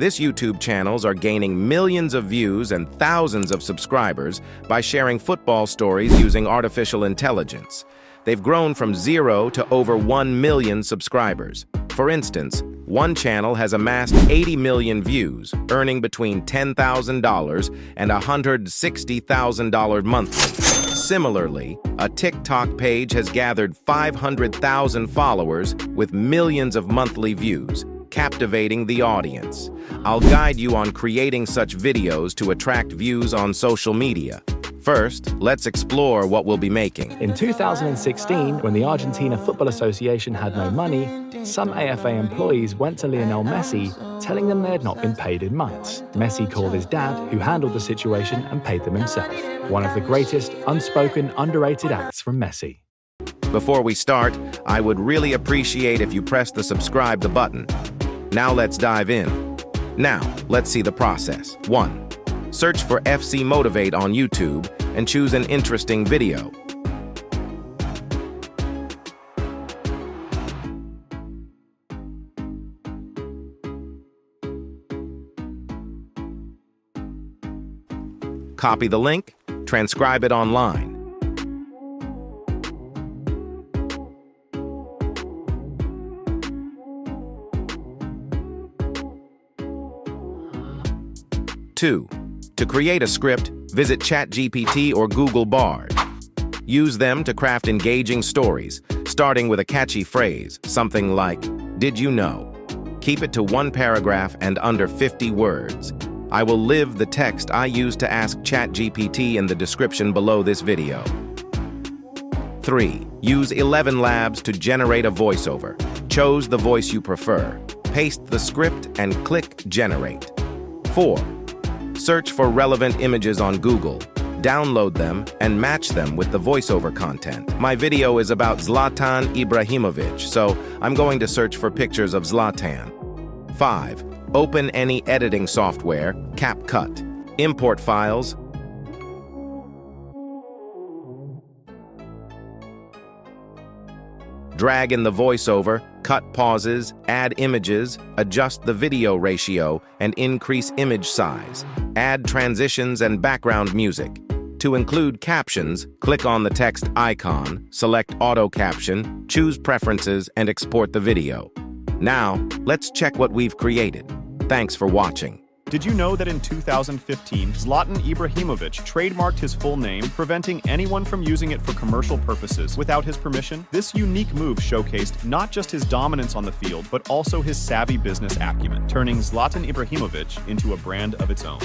This YouTube channels are gaining millions of views and thousands of subscribers by sharing football stories using artificial intelligence. They've grown from 0 to over 1 million subscribers. For instance, one channel has amassed 80 million views, earning between $10,000 and $160,000 monthly. Similarly, a TikTok page has gathered 500,000 followers with millions of monthly views, captivating the audience. I'll guide you on creating such videos to attract views on social media. First, let's explore what we'll be making. In 2016, when the Argentina Football Association had no money, some AFA employees went to Lionel Messi, telling them they had not been paid in months. Messi called his dad, who handled the situation and paid them himself. One of the greatest, unspoken, underrated acts from Messi. Before we start, I would really appreciate if you press the subscribe button. Now let's dive in. Now, let's see the process. 1. Search for FC Motivate on YouTube and choose an interesting video. Copy the link, transcribe it online. Two. To create a script, visit ChatGPT or Google Bard. Use them to craft engaging stories, starting with a catchy phrase, something like, "Did you know?" Keep it to one paragraph and under 50 words. I will leave the text I used to ask ChatGPT in the description below this video. 3. Use 11 Labs to generate a voiceover. Choose the voice you prefer. Paste the script and click Generate. 4. Search for relevant images on Google, download them, and match them with the voiceover content. My video is about Zlatan Ibrahimovicht, so I'm going to search for pictures of Zlatan. 5. Open any editing software, CapCut. Import files. Drag in the voiceover, cut pauses, add images, adjust the video ratio, and increase image size. Add transitions and background music. To include captions, click on the text icon, select Auto Caption, choose Preferences, and export the video. Now, let's check what we've created. Thanks for watching. Did you know that in 2015, Zlatan Ibrahimovicht trademarked his full name, preventing anyone from using it for commercial purposes without his permission? This unique move showcased not just his dominance on the field, but also his savvy business acumen, turning Zlatan Ibrahimovicht into a brand of its own.